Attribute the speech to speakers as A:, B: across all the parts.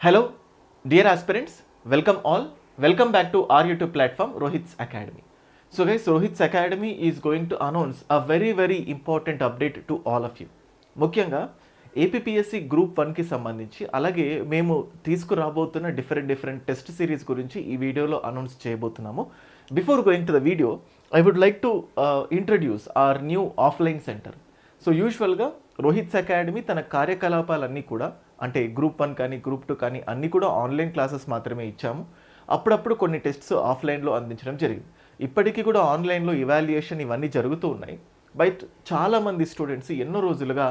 A: Hello, dear aspirants, welcome all. Welcome back to our YouTube platform, Rohit's Academy. So guys, Rohit's Academy is going to announce a very important update to all of you. ముఖ్యంగా APSC group 1కి సంబంధించి అలాగే మేము తీసుకురాబోతున్న different test series గురించి ఈ వీడియోలో announce చేయబోతున్నాము. Before going to the video, I would like to introduce our new offline centre. So యూజువల్గా రోహిత్స్ అకాడమీ తన కార్యకలాపాలన్నీ కూడా అంటే గ్రూప్ 1 కానీ గ్రూప్ 2 కానీ అన్నీ కూడా ఆన్లైన్ క్లాసెస్ మాత్రమే ఇచ్చాము. అప్పుడప్పుడు కొన్ని టెస్ట్స్ ఆఫ్లైన్లో అందించడం జరిగింది. ఇప్పటికీ కూడా ఆన్లైన్లో ఇవాల్యుయేషన్ ఇవన్నీ జరుగుతూ ఉన్నాయి. బట్ చాలామంది స్టూడెంట్స్ ఎన్నో రోజులుగా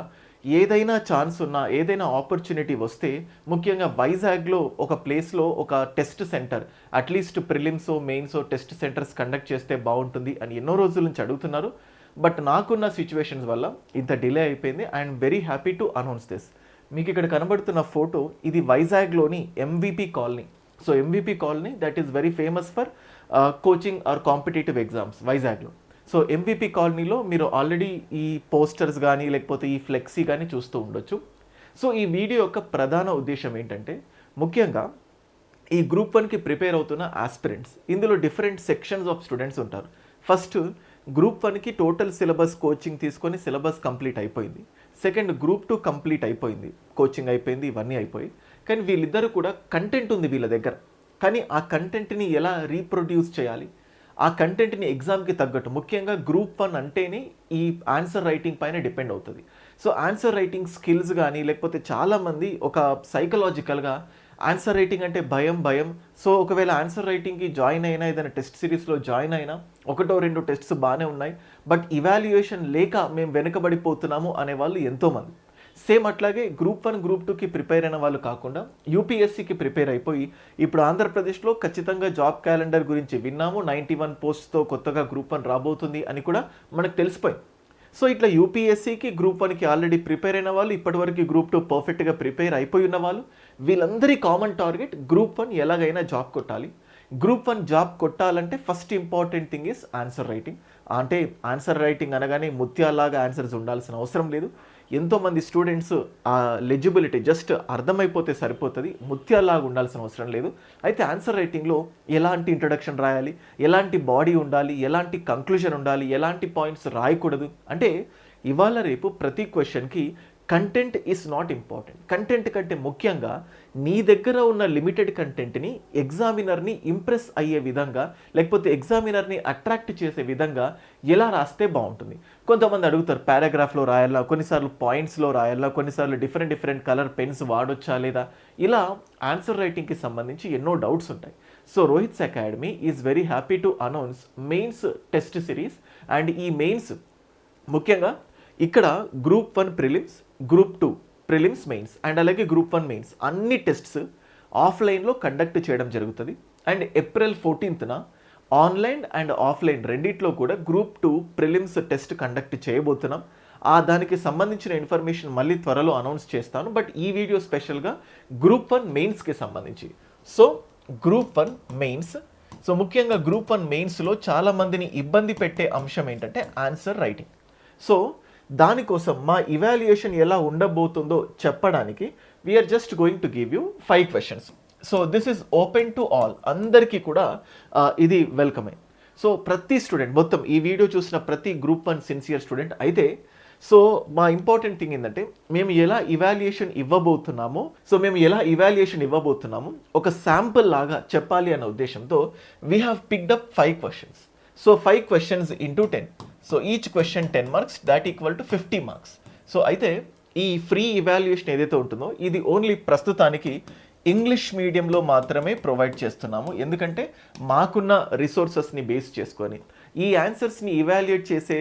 A: ఏదైనా ఛాన్స్ ఉన్నా ఏదైనా ఆపర్చునిటీ వస్తే ముఖ్యంగా వైజాగ్లో ఒక ప్లేస్లో ఒక టెస్ట్ సెంటర్ అట్లీస్ట్ ప్రిలిమ్సో మెయిన్సో టెస్ట్ సెంటర్స్ కండక్ట్ చేస్తే బాగుంటుంది అని ఎన్నో రోజుల నుంచి అడుగుతున్నారు. బట్ నాకున్న సిచ్యువేషన్స్ వల్ల ఇంత డిలే అయిపోయింది. I'm very happy to announce this. మీకు ఇక్కడ కనబడుతున్న ఫోటో ఇది వైజాగ్లోని MVP colony. So MVP colony that is very famous for coaching or competitive exams వైజాగ్లో. సో ఎంవిపి కాలనీలో మీరు ఆల్రెడీ ఈ పోస్టర్స్ కానీ లేకపోతే ఈ ఫ్లెక్సీ కానీ చూస్తూ ఉండొచ్చు. సో ఈ వీడియో యొక్క ప్రధాన ఉద్దేశం ఏంటంటే ముఖ్యంగా ఈ గ్రూప్ 1కి ప్రిపేర్ అవుతున్న ఆస్పిరెంట్స్, ఇందులో డిఫరెంట్ సెక్షన్స్ ఆఫ్ స్టూడెంట్స్ ఉంటారు. ఫస్ట్ గ్రూప్ 1కి టోటల్ సిలబస్ కోచింగ్ తీసుకొని సిలబస్ కంప్లీట్ అయిపోయింది. సెకండ్ గ్రూప్ 2 కంప్లీట్ అయిపోయింది, కోచింగ్ అయిపోయింది, ఇవన్నీ అయిపోయి. కానీ వీళ్ళిద్దరూ కూడా కంటెంట్ ఉంది వీళ్ళ దగ్గర. కానీ ఆ కంటెంట్ని ఎలా రీప్రొడ్యూస్ చేయాలి, ఆ కంటెంట్ని ఎగ్జామ్కి తగ్గట్టు ముఖ్యంగా గ్రూప్ 1 అంటేనే ఈ ఆన్సర్ రైటింగ్ పైన డిపెండ్ అవుతుంది. సో ఆన్సర్ రైటింగ్ స్కిల్స్ కానీ లేకపోతే చాలామంది ఒక సైకలాజికల్గా ఆన్సర్ రైటింగ్ అంటే భయం. సో ఒకవేళ ఆన్సర్ రైటింగ్కి జాయిన్ అయినా ఏదైనా టెస్ట్ సిరీస్లో జాయిన్ అయినా 1-2 టెస్ట్స్ బాగానే ఉన్నాయి, బట్ ఇవాల్యుయేషన్ లేక మేము వెనుకబడిపోతున్నాము అనేవాళ్ళు ఎంతోమంది. సేమ్ అట్లాగే గ్రూప్ 1 గ్రూప్ 2కి ప్రిపేర్ అయిన వాళ్ళు కాకుండా యూపీఎస్సీకి ప్రిపేర్ అయిపోయి ఇప్పుడు ఆంధ్రప్రదేశ్లో ఖచ్చితంగా జాబ్ క్యాలెండర్ గురించి విన్నాము. 91 పోస్ట్తో కొత్తగా గ్రూప్ 1 రాబోతుంది అని కూడా మనకు తెలిసిపోయింది. సో ఇట్లా యూపీఎస్సీకి గ్రూప్ 1కి ఆల్రెడీ ప్రిపేర్ అయిన వాళ్ళు, ఇప్పటివరకు గ్రూప్ 2 పర్ఫెక్ట్గా ప్రిపేర్ అయిపోయి ఉన్న వాళ్ళు, వీళ్ళందరి కామన్ టార్గెట్ గ్రూప్ 1 ఎలాగైనా జాబ్ కొట్టాలి. గ్రూప్ 1 జాబ్ కొట్టాలంటే first important thing is answer writing. అంటే ఆన్సర్ రైటింగ్ అనగానే ముత్యాలాగా ఆన్సర్స్ ఉండాల్సిన అవసరం లేదు. ఎంతోమంది స్టూడెంట్స్ ఆ లెజిబిలిటీ జస్ట్ అర్థమైపోతే సరిపోతుంది, ముత్యాలాగా ఉండాల్సిన అవసరం లేదు. అయితే ఆన్సర్ రైటింగ్లో ఎలాంటి ఇంట్రడక్షన్ రాయాలి, ఎలాంటి బాడీ ఉండాలి, ఎలాంటి కంక్లూజన్ ఉండాలి, ఎలాంటి పాయింట్స్ రాయకూడదు అంటే ఇవాళ రేపు ప్రతి క్వశ్చన్కి content is not important. Content కంటే ముఖ్యంగా నీ దగ్గర ఉన్న లిమిటెడ్ కంటెంట్ని ఎగ్జామినర్ని ఇంప్రెస్ అయ్యే విధంగా లేకపోతే ఎగ్జామినర్ని అట్రాక్ట్ చేసే విధంగా ఎలా రాస్తే బాగుంటుంది. కొంతమంది అడుగుతారు పారాగ్రాఫ్లో రాయాలా, కొన్నిసార్లు పాయింట్స్లో రాయాలా, కొన్నిసార్లు డిఫరెంట్ కలర్ పెన్స్ వాడొచ్చా లేదా, ఇలా ఆన్సర్ రైటింగ్కి సంబంధించి ఎన్నో డౌట్స్ ఉంటాయి. So Rohit's academy is very happy to announce mains test series. And ఈ మెయిన్స్ ముఖ్యంగా ఇక్కడ group 1 prelims, group 2 prelims mains and అలాగే గ్రూప్ 1 మెయిన్స్ అన్ని టెస్ట్స్ ఆఫ్లైన్లో కండక్ట్ చేయడం జరుగుతుంది. అండ్ ఏప్రిల్ 14న ఆన్లైన్ అండ్ ఆఫ్లైన్ రెండిట్లో కూడా గ్రూప్ 2 ప్రిలిమ్స్ టెస్ట్ కండక్ట్ చేయబోతున్నాం. దానికి సంబంధించిన ఇన్ఫర్మేషన్ మళ్ళీ త్వరలో అనౌన్స్ చేస్తాను. బట్ ఈ వీడియో స్పెషల్గా గ్రూప్ 1 మెయిన్స్కి సంబంధించి. సో గ్రూప్ 1 మెయిన్స్, సో ముఖ్యంగా గ్రూప్ 1 మెయిన్స్లో చాలామందిని ఇబ్బంది పెట్టే అంశం ఏంటంటే ఆన్సర్ రైటింగ్. సో దానికోసం మా ఇవాల్యుయేషన్ ఎలా ఉండబోతుందో చెప్పడానికి we're just going to give you 5 questions. So this is open to all, అందరికీ కూడా ఇది వెల్కమే. సో ప్రతి స్టూడెంట్ మొత్తం ఈ వీడియో చూసిన ప్రతి గ్రూప్ 1 సిన్సియర్ స్టూడెంట్ అయితే సో మా ఇంపార్టెంట్ థింగ్ ఏంటంటే మేము ఎలా ఇవాల్యుయేషన్ ఇవ్వబోతున్నాము ఒక శాంపుల్ లాగా చెప్పాలి అన్న ఉద్దేశంతో we have picked up 5 questions. So 5 questions into 10. So each question 10 marks, that equal to 50 marks. So అయితే ఈ ఫ్రీ ఇవాల్యుయేషన్ ఏదైతే ఉంటుందో ఇది ఓన్లీ ప్రస్తుతానికి ఇంగ్లీష్ మీడియంలో మాత్రమే ప్రొవైడ్ చేస్తున్నాము. ఎందుకంటే మాకున్న రిసోర్సెస్ని బేస్ చేసుకొని ఈ ఆన్సర్స్ని ఇవాల్యుయేట్ చేసే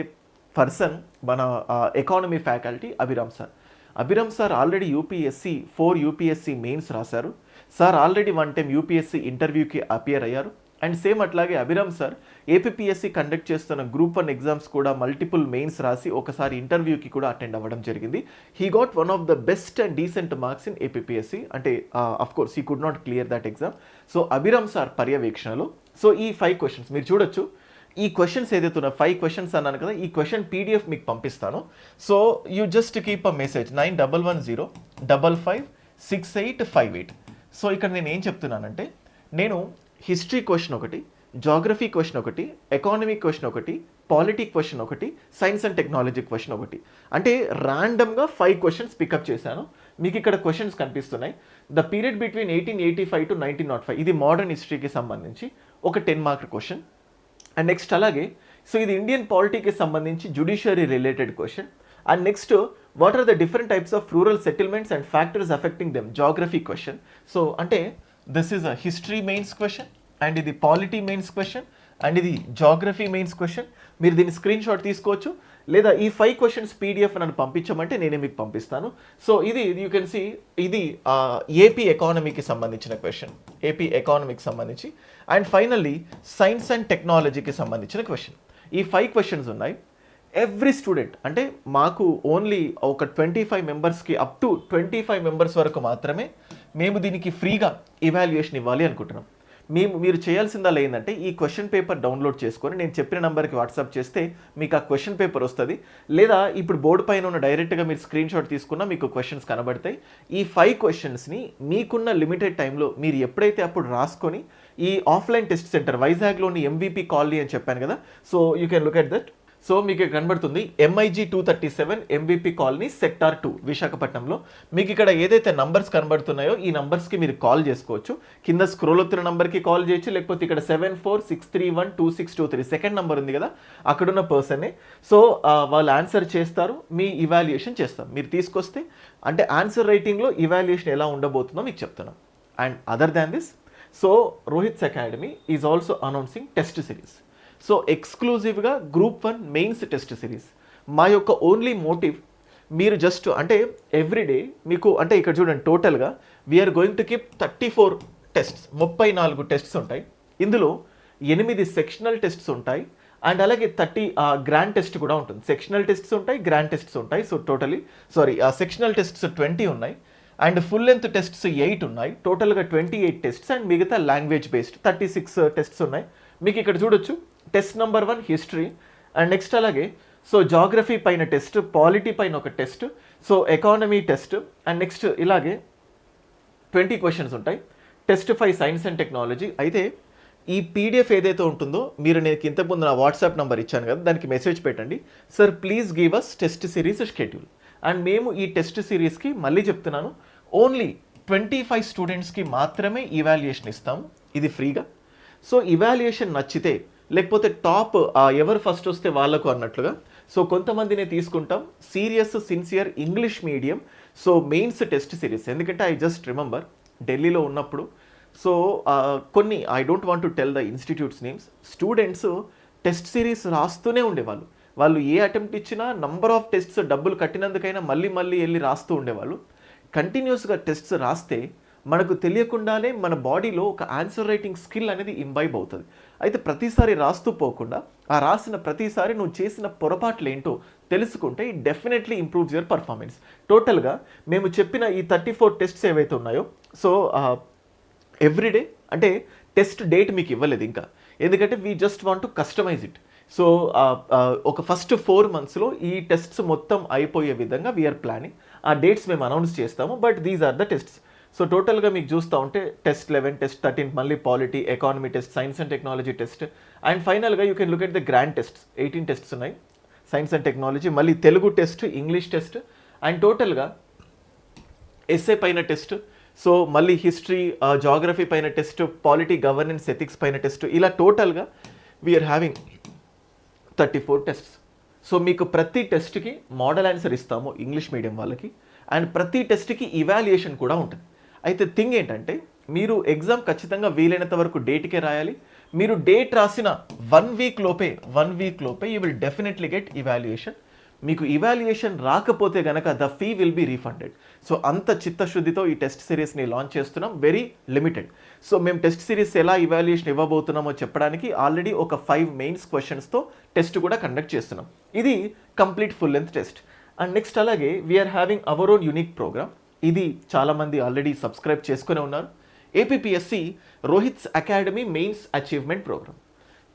A: పర్సన్ మన economy faculty Abhiram sir already UPSC 4 UPSC mains రాశారు. సార్ ఆల్రెడీ 1 టైం యూపీఎస్సీ ఇంటర్వ్యూకి అపియర్ అయ్యారు. అండ్ సేమ్ అట్లాగే అభిరామ్ సార్ ఏపీఎస్సీ కండక్ట్ చేస్తున్న గ్రూప్ 1 ఎగ్జామ్స్ కూడా మల్టిపుల్ మెయిన్స్ రాసి ఒకసారి ఇంటర్వ్యూకి కూడా అటెండ్ అవ్వడం జరిగింది. He got one of the best and decent marks in APSC. అంటే of course he could not clear that exam. So Abhiram sir పర్యవేక్షణలో సో ఈ 5 క్వశ్చన్స్ మీరు చూడొచ్చు. ఈ క్వశ్చన్స్ ఏదైతే ఉన్నా 5 క్వశ్చన్స్ అన్నాను కదా, ఈ క్వశ్చన్ పీడిఎఫ్ మీకు పంపిస్తాను. So you just keep a message 911055568558. So ఇక్కడ నేను ఏం చెప్తున్నానంటే, నేను హిస్టరీ క్వశ్చన్ ఒకటి, జాగ్రఫీ క్వశ్చన్ ఒకటి, ఎకానమీ క్వశ్చన్ ఒకటి, పాలిటీ క్వశ్చన్ ఒకటి, సైన్స్ అండ్ టెక్నాలజీ క్వశ్చన్ ఒకటి, అంటే ర్యాండమ్గా 5 క్వశ్చన్స్ పికప్ చేశాను. మీకు ఇక్కడ క్వశ్చన్స్ కనిపిస్తున్నాయి. ద పీరియడ్ బిట్వీన్ 1885 టు 1905, ఇది మోడర్న్ హిస్టరీకి సంబంధించి ఒక 10 మార్క్ క్వశ్చన్. అండ్ నెక్స్ట్ అలాగే సో ఇది ఇండియన్ పాలిటీకి సంబంధించి judiciary related question. And next what are the different types of rural settlements and factors affecting them, geography question. So అంటే this is a history mains question, and ఇది polity mains question, and ఇది geography mains question. మీరు దీన్ని screen shot తీసుకోవచ్చు, లేదా ఈ 5 questions PDF నన్ను పంపించమంటే నేనే మీకు పంపిస్తాను. సో ఇది యూ కెన్ సీ, ఇది ఏపీ ఎకానమీకి సంబంధించిన క్వశ్చన్, ఏపీ ఎకానమీకి సంబంధించి. అండ్ ఫైనల్లీ సైన్స్ అండ్ టెక్నాలజీకి సంబంధించిన క్వశ్చన్. ఈ 5 క్వశ్చన్స్ ఉన్నాయి. ఎవ్రీ స్టూడెంట్, అంటే మాకు ఓన్లీ ఒక 25 మెంబర్స్కి, అప్ టు 25 మెంబర్స్ వరకు మాత్రమే మేము దీనికి ఫ్రీగా ఇవాల్యుయేషన్ ఇవ్వాలి అనుకుంటున్నాం. మీరు చేయాల్సిందల్లా ఏంటంటే ఈ క్వశ్చన్ పేపర్ డౌన్లోడ్ చేసుకొని నేను చెప్పిన నెంబర్కి వాట్సాప్ చేస్తే మీకు ఆ క్వశ్చన్ పేపర్ వస్తుంది, లేదా ఇప్పుడు బోర్డు పైన ఉన్న డైరెక్ట్గా మీరు స్క్రీన్ షాట్ తీసుకున్నా మీకు క్వశ్చన్స్ కనబడతాయి. ఈ 5 క్వశ్చన్స్ని మీకున్న లిమిటెడ్ టైంలో మీరు ఎప్పుడైతే అప్పుడు రాసుకొని ఈ ఆఫ్లైన్ టెస్ట్ సెంటర్ వైజాగ్లోని ఎంవిపి కాలనీ అని చెప్పాను కదా, so you can look at that. So మీకు కనబడుతుంది MIG 237 MVP కాలనీ సెక్టార్ 2 విశాఖపట్నంలో. మీకు ఇక్కడ ఏదైతే నంబర్స్ కనబడుతున్నాయో ఈ నంబర్స్కి మీరు కాల్ చేసుకోవచ్చు. కింద స్క్రోల్ అవుతున్న నంబర్కి కాల్ చేయొచ్చు, లేకపోతే ఇక్కడ 7463126223 సెకండ్ నంబర్ ఉంది కదా, అక్కడున్న పర్సనే. సో వాళ్ళు ఆన్సర్ చేస్తారు, మీ ఇవాల్యుయేషన్ చేస్తాం. మీరు తీసుకొస్తే అంటే ఆన్సర్ రైటింగ్లో ఇవాల్యుయేషన్ ఎలా ఉండబోతుందో మీకు చెప్తున్నాం. And other than this, so Rohit's academy is also announcing test series. So ఎక్స్క్లూజివ్గా గ్రూప్ 1 మెయిన్స్ టెస్ట్ సిరీస్. మా యొక్క ఓన్లీ మోటివ్, మీరు జస్ట్ అంటే ఎవ్రీడే మీకు అంటే ఇక్కడ చూడండి, టోటల్గా we're going to keep 34 tests, 34 tests ఉంటాయి. ఇందులో 8 సెక్షనల్ టెస్ట్స్ ఉంటాయి, అండ్ అలాగే 30 గ్రాండ్ టెస్ట్ కూడా ఉంటుంది. సెక్షనల్ టెస్ట్స్ ఉంటాయి, గ్రాండ్ టెస్ట్స్ ఉంటాయి. సో సెక్షనల్ టెస్ట్స్ 20 ఉన్నాయి, అండ్ ఫుల్ లెంత్ టెస్ట్స్ 8 ఉన్నాయి. టోటల్గా 28 టెస్ట్స్, అండ్ మిగతా లాంగ్వేజ్ బేస్డ్ 36 టెస్ట్స్ ఉన్నాయి. మీకు ఇక్కడ చూడొచ్చు test number 1 history, and next అలాగే సో జాగ్రఫీ పైన టెస్ట్, పాలిటీ పైన ఒక test, so economy test, and next ఇలాగే 20 క్వశ్చన్స్ ఉంటాయి. Test 5 science and technology. అయితే ఈ పీడిఎఫ్ ఏదైతే ఉంటుందో, మీరు నేను ఇంతకుముందు నా వాట్సాప్ నెంబర్ ఇచ్చాను కదా, దానికి మెసేజ్ పెట్టండి, sir please give us test series schedule. And మేము ఈ టెస్ట్ సిరీస్కి మళ్ళీ చెప్తున్నాను, ఓన్లీ 25 స్టూడెంట్స్కి మాత్రమే ఇవాల్యుయేషన్ ఇస్తాము, ఇది ఫ్రీగా. సో ఇవాల్యుయేషన్ నచ్చితే, లేకపోతే టాప్ ఎవరు ఫస్ట్ వస్తే వాళ్ళకు అన్నట్లుగా, సో కొంతమందినే తీసుకుంటాం. Serious sincere English medium so mains test series. ఎందుకంటే ఐ జస్ట్ రిమెంబర్ ఢిల్లీలో ఉన్నప్పుడు, సో కొన్ని I don't want to tell the institutes names, students test series రాస్తూనే ఉండేవాళ్ళు. వాళ్ళు ఏ అటెంప్ట్ ఇచ్చినా నంబర్ ఆఫ్ టెస్ట్స్ డబ్బులు కట్టినందుకైనా మళ్ళీ వెళ్ళి రాస్తూ ఉండేవాళ్ళు. కంటిన్యూస్గా టెస్ట్స్ రాస్తే మనకు తెలియకుండానే మన బాడీలో ఒక ఆన్సర్ రైటింగ్ స్కిల్ అనేది ఇంబైబ్ అవుతుంది. అయితే ప్రతిసారి రాస్తూ పోకుండా ఆ రాసిన ప్రతిసారి నువ్వు చేసిన పొరపాట్లు ఏంటో తెలుసుకుంటే it definitely improves your performance. టోటల్గా మేము చెప్పిన ఈ 34 టెస్ట్స్ ఏవైతే ఉన్నాయో, సో ఎవ్రీడే అంటే టెస్ట్ డేట్ మీకు ఇవ్వలేదు ఇంకా, ఎందుకంటే we just want to customise it. So ఒక ఫస్ట్ 4 monthsలో ఈ టెస్ట్స్ మొత్తం అయిపోయే విధంగా వీఆర్ ప్లానింగ్. ఆ డేట్స్ మేము అనౌన్స్ చేస్తాము, but these are the tests. So టోటల్గా మీకు చూస్తూ ఉంటే టెస్ట్ 11, టెస్ట్ 13, మళ్ళీ polity, economy test, science and technology test, and ఫైనల్గా you can look at the grand tests. 18 tests ఉన్నాయి, సైన్స్ అండ్ టెక్నాలజీ, మళ్ళీ Telugu test, English test, and టోటల్గా SA పైన టెస్ట్, సో మళ్ళీ హిస్టరీ, జాగ్రఫీ పైన టెస్ట్, పాలిటీ, గవర్నెన్స్, ఎథిక్స్ పైన test, ఇలా టోటల్గా వీఆర్ హ్యావింగ్ 34 టెస్ట్స్. సో మీకు ప్రతి టెస్ట్కి మోడల్ ఆన్సర్ ఇస్తాము ఇంగ్లీష్ మీడియం వాళ్ళకి, అండ్ ప్రతి టెస్ట్కి ఇవాల్యుయేషన్ కూడా ఉంటుంది. అయితే థింగ్ ఏంటంటే, మీరు ఎగ్జామ్ ఖచ్చితంగా వీలైనంత వరకు డేట్కే రాయాలి. మీరు డేట్ రాసిన 1 week లోపే you will definitely get evaluation. మీకు ఇవాల్యుయేషన్ రాకపోతే కనుక the fee will be refunded. So అంత చిత్తశుద్ధితో ఈ టెస్ట్ సిరీస్ని లాంచ్ చేస్తున్నాం, వెరీ లిమిటెడ్. సో మేము టెస్ట్ సిరీస్ ఎలా ఇవాల్యుయేషన్ ఇవ్వబోతున్నామో చెప్పడానికి ఆల్రెడీ ఒక 5 మెయిన్స్ క్వశ్చన్స్తో టెస్ట్ కూడా కండక్ట్ చేస్తున్నాం. ఇది complete full length test. And next అలాగే we are having our own unique programme. ఇది చాలామంది ఆల్రెడీ సబ్స్క్రైబ్ చేసుకునే ఉన్నారు. APPSC Rohit's academy mains achievement programme.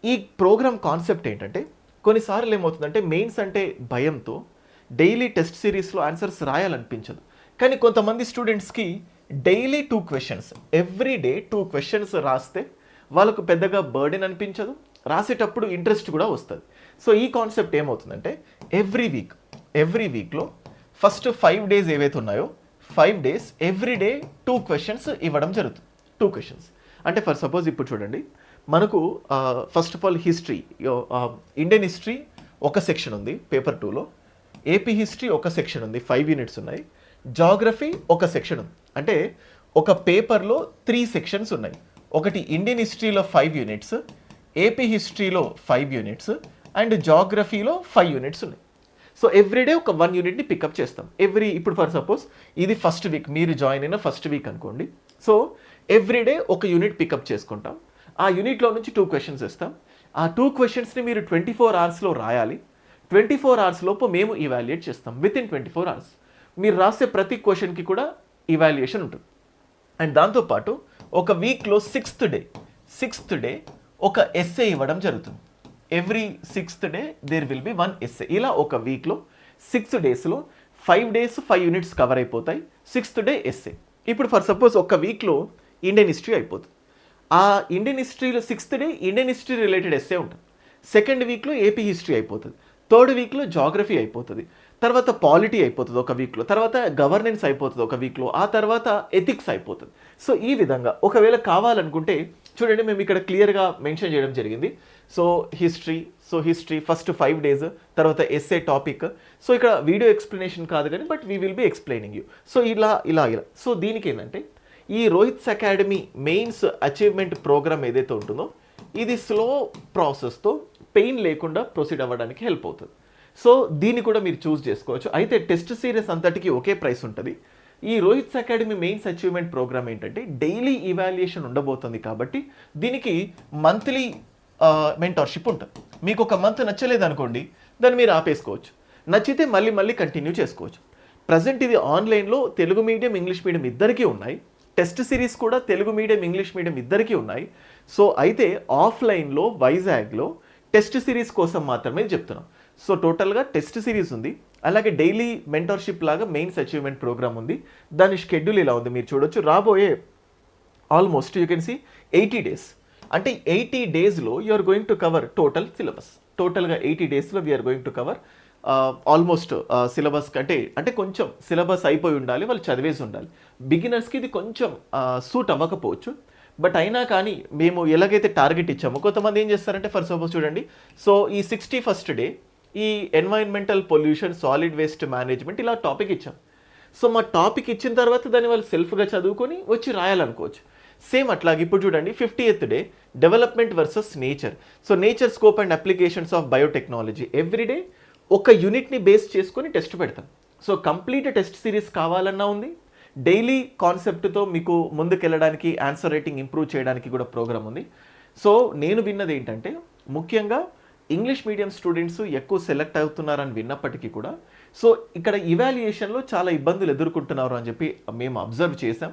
A: ఈ ప్రోగ్రామ్ కాన్సెప్ట్ ఏంటంటే, కొన్నిసార్లు ఏమవుతుందంటే మెయిన్స్ అంటే భయంతో డైలీ టెస్ట్ సిరీస్లో ఆన్సర్స్ రాయాలనిపించదు. కానీ కొంతమంది స్టూడెంట్స్కి daily 2 questions, every day 2 questions రాస్తే వాళ్ళకు పెద్దగా బర్డెన్ అనిపించదు, రాసేటప్పుడు ఇంట్రెస్ట్ కూడా వస్తుంది. సో ఈ కాన్సెప్ట్ ఏమవుతుందంటే ఎవ్రీ వీక్లో ఫస్ట్ 5 డేస్ ఏవైతే ఉన్నాయో 5 డేస్ ఎవ్రీ డే 2 క్వశ్చన్స్ ఇవ్వడం జరుగుతుంది. 2 క్వశ్చన్స్ అంటే ఫర్ సపోజ్ ఇప్పుడు చూడండి, మనకు first of all history, Indian history ఒక సెక్షన్ ఉంది పేపర్ 2లో, ఏపీ హిస్టరీ ఒక సెక్షన్ ఉంది, 5 యూనిట్స్ ఉన్నాయి, జాగ్రఫీ ఒక సెక్షన్ ఉంది. అంటే ఒక పేపర్లో 3 సెక్షన్స్ ఉన్నాయి. ఒకటి ఇండియన్ హిస్టరీలో 5 యూనిట్స్, ఏపీ హిస్టరీలో 5 యూనిట్స్ అండ్ జాగ్రఫీలో 5 యూనిట్స్ ఉన్నాయి. సో ఎవ్రీడే ఒక 1 యూనిట్ని పికప్ చేస్తాం. ఇప్పుడు ఫర్ సపోజ్ ఇది ఫస్ట్ వీక్, మీరు జాయిన్ అయిన ఫస్ట్ వీక్ అనుకోండి. సో ఎవ్రీడే ఒక యూనిట్ పికప్ చేసుకుంటాం. ఆ యూనిట్లో నుంచి 2 క్వశ్చన్స్ ఇస్తాం. ఆ 2 క్వశ్చన్స్ని మీరు 24 అవర్స్లో రాయాలి. 24 అవర్స్ లోపు మేము ఇవాల్యుయేట్ చేస్తాం. వితిన్ 24 అవర్స్ మీరు రాసే ప్రతి క్వశ్చన్కి కూడా ఇవాల్యుయేషన్ ఉంటుంది. అండ్ దాంతోపాటు ఒక వీక్లో సిక్స్త్ డే ఒక ఎస్సే ఇవ్వడం జరుగుతుంది. Every 6th day there will be 1 essay. ఇలా ఒక వీక్లో 6 డేస్లో 5 డేస్ 5 యూనిట్స్ కవర్ అయిపోతాయి. 6th day essay. ఇప్పుడు ఫర్ సపోజ్ ఒక వీక్లో ఇండియన్ హిస్టరీ అయిపోతుంది. ఆ ఇండియన్ హిస్టరీలో 6th day Indian history related essay ఉంటుంది. సెకండ్ వీక్లో ఏపీ హిస్టరీ అయిపోతుంది. థర్డ్ వీక్లో జాగ్రఫీ అయిపోతుంది. తర్వాత పాలిటీ అయిపోతుంది ఒక వీక్లో. తర్వాత గవర్నెన్స్ అయిపోతుంది ఒక వీక్లో. ఆ తర్వాత ఎథిక్స్ అయిపోతుంది. సో ఈ విధంగా ఒకవేళ కావాలనుకుంటే చూడండి, మేము ఇక్కడ క్లియర్గా మెన్షన్ చేయడం జరిగింది. సో హిస్టరీ ఫస్ట్ 5 డేస్, తర్వాత ఎస్ఏ టాపిక్. సో ఇక్కడ వీడియో ఎక్స్ప్లెనేషన్ కాదు కానీ but we will be explaining you. So ఇలా. సో దీనికి ఏంటంటే ఈ Rohit's academy mains achievement programme ఏదైతే ఉంటుందో ఇది స్లో ప్రాసెస్తో పెయిన్ లేకుండా ప్రొసీడ్ అవ్వడానికి హెల్ప్ అవుతుంది. సో దీన్ని కూడా మీరు చూస్ చేసుకోవచ్చు. అయితే టెస్ట్ సిరీస్ అంతటికి ఒకే ప్రైస్ ఉంటుంది. ఈ Rohit's academy mains achievement programme ఏంటంటే డైలీ ఇవాల్యుయేషన్ ఉండబోతుంది కాబట్టి దీనికి మంత్లీ మెంటర్షిప్ ఉంటుంది. మీకు ఒక మంత్ నచ్చలేదు అనుకోండి, దాన్ని మీరు ఆపేసుకోవచ్చు. నచ్చితే మళ్ళీ కంటిన్యూ చేసుకోవచ్చు. ప్రజెంట్ ఇది ఆన్లైన్లో తెలుగు మీడియం ఇంగ్లీష్ మీడియం ఇద్దరికీ ఉన్నాయి. టెస్ట్ సిరీస్ కూడా తెలుగు మీడియం ఇంగ్లీష్ మీడియం ఇద్దరికీ ఉన్నాయి. సో అయితే ఆఫ్లైన్లో వైజాగ్లో టెస్ట్ సిరీస్ కోసం మాత్రమే చెప్తున్నాం. సో టోటల్గా టెస్ట్ సిరీస్ ఉంది, అలాగే డైలీ మెంటర్షిప్ లాగా మెయిన్స్ అచీవ్మెంట్ ప్రోగ్రామ్ ఉంది. దాని షెడ్యూల్ ఇలా ఉంది, మీరు చూడొచ్చు. రాబోయే almost you can see 80 days. అంటే 80 డేస్లో you're going to cover total syllabus. టోటల్గా 80 డేస్లో we're going to cover almost syllabus అంటే కొంచెం సిలబస్ అయిపోయి ఉండాలి, వాళ్ళు చదివేసి ఉండాలి. బిగినర్స్కి ఇది కొంచెం సూట్ అవ్వకపోవచ్చు, బట్ అయినా కానీ మేము ఎలాగైతే టార్గెట్ ఇచ్చామో కొంతమంది ఏం చేస్తారంటే ఫర్ సపోజ్ చూడండి. సో ఈ 61st డే ఈ environmental pollution, solid waste management ఇలా టాపిక్ ఇచ్చాం. సో మా టాపిక్ ఇచ్చిన తర్వాత దాన్ని వాళ్ళు సెల్ఫ్గా చదువుకొని వచ్చి రాయాలనుకోవచ్చు. సేమ్ అట్లాగే ఇప్పుడు చూడండి 50th day development versus nature. So nature scope and applications of biotechnology. Everyday ఒక యూనిట్ని బేస్ చేసుకొని టెస్ట్ పెడతాం. సో కంప్లీట్ టెస్ట్ సిరీస్ కావాలన్నా ఉంది. డైలీ కాన్సెప్ట్తో మీకు ముందుకెళ్ళడానికి, ఆన్సర్ రేటింగ్ ఇంప్రూవ్ చేయడానికి కూడా ప్రోగ్రామ్ ఉంది. సో నేను విన్నది ఏంటంటే ముఖ్యంగా ఇంగ్లీష్ మీడియం స్టూడెంట్స్ ఎక్కువ సెలెక్ట్ అవుతున్నారని విన్నప్పటికీ కూడా సో ఇక్కడ ఇవాల్యుయేషన్లో చాలా ఇబ్బందులు ఎదుర్కొంటున్నారు అని చెప్పి మేము అబ్జర్వ్ చేసాం.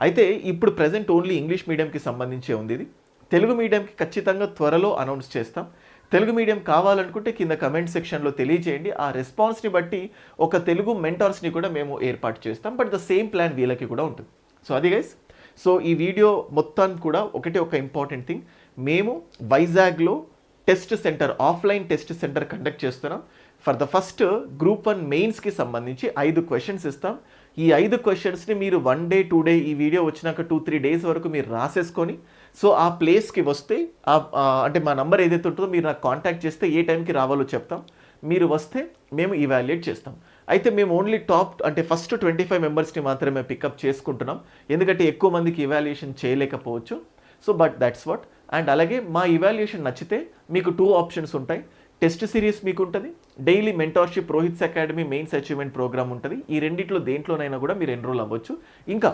A: అయితే ఇప్పుడు ప్రజెంట్ ఓన్లీ ఇంగ్లీష్ మీడియంకి సంబంధించే ఉంది ఇది. తెలుగు మీడియంకి ఖచ్చితంగా త్వరలో అనౌన్స్ చేస్తాం. తెలుగు మీడియం కావాలనుకుంటే కింద కమెంట్ సెక్షన్లో తెలియజేయండి. ఆ రెస్పాన్స్ని బట్టి ఒక తెలుగు మెంటార్స్ని కూడా మేము ఏర్పాటు చేస్తాం. బట్ ద సేమ్ ప్లాన్ వీళ్ళకి కూడా ఉంటుంది. సో అది గైస్. సో ఈ వీడియో మొత్తం కూడా ఒక ఇంపార్టెంట్ థింగ్, మేము వైజాగ్లో test centre, offline test centre conduct చేస్తున్నాం. ఫర్ ద ఫస్ట్ గ్రూప్ 1 మెయిన్స్కి సంబంధించి 5 క్వశ్చన్స్ ఇస్తాం. ఈ 5 క్వశ్చన్స్ని మీరు 1 డే 2 డే ఈ వీడియో వచ్చినాక 2-3 డేస్ వరకు మీరు రాసేసుకొని సో ఆ ప్లేస్కి వస్తే అంటే మా నంబర్ ఏదైతే ఉంటుందో మీరు నాకు కాంటాక్ట్ చేస్తే ఏ టైంకి రావాలో చెప్తాం. మీరు వస్తే మేము ఇవాల్యుయేట్ చేస్తాం. అయితే మేము ఓన్లీ అంటే ఫస్ట్ 25 మెంబర్స్ని మాత్రమే పికప్ చేసుకుంటున్నాం, ఎందుకంటే ఎక్కువ మందికి ఇవాల్యుయేషన్ చేయలేకపోవచ్చు. So but that's what. And అలాగే మా ఇవాల్యుయేషన్ నచ్చితే మీకు 2 ఆప్షన్స్ ఉంటాయి. టెస్ట్ సిరీస్ మీకు ఉంటుంది, daily mentorship Rohit's academy mains achievement programme ఉంటుంది. ఈ రెండిట్లో దేంట్లోనైనా కూడా మీరు ఎన్రోల్ అవ్వచ్చు. ఇంకా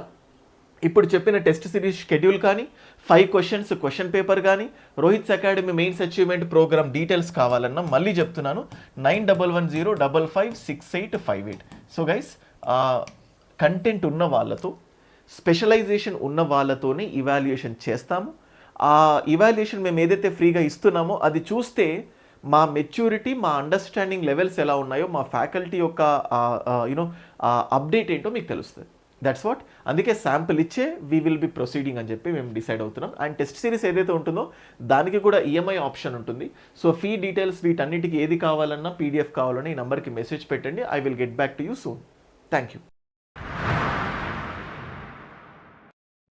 A: ఇప్పుడు చెప్పిన టెస్ట్ సిరీస్ షెడ్యూల్ కానీ 5 క్వశ్చన్స్ క్వశ్చన్ పేపర్ కానీ Rohit's academy mains achievement programme details కావాలన్నా మళ్ళీ చెప్తున్నాను 9110556858. సో గైస్, కంటెంట్ ఉన్న వాళ్ళతో, స్పెషలైజేషన్ ఉన్న వాళ్ళతోనే ఇవాల్యుయేషన్ చేస్తాము. ఆ ఇవాల్యుయేషన్ మేము ఏదైతే ఫ్రీగా ఇస్తున్నామో అది చూస్తే మా మెచ్యూరిటీ, మా అండర్స్టాండింగ్ లెవెల్స్ ఎలా ఉన్నాయో, మా ఫ్యాకల్టీ యొక్క అప్డేట్ ఏంటో మీకు తెలుస్తుంది. దట్స్ వాట్, అందుకే శాంపుల్ ఇచ్చే వీ విల్ బి ప్రొసీడింగ్ అని చెప్పి మేము డిసైడ్ అవుతున్నాం. అండ్ టెస్ట్ సిరీస్ ఏదైతే ఉంటుందో దానికి కూడా ఈఎంఐ ఆప్షన్ ఉంటుంది. సో ఫీ డీటెయిల్స్ వీటన్నిటికీ ఏది కావాలన్నా, పీడిఎఫ్ కావాలన్నా ఈ నెంబర్కి మెసేజ్ పెట్టండి. I will get back to you soon. Thank you.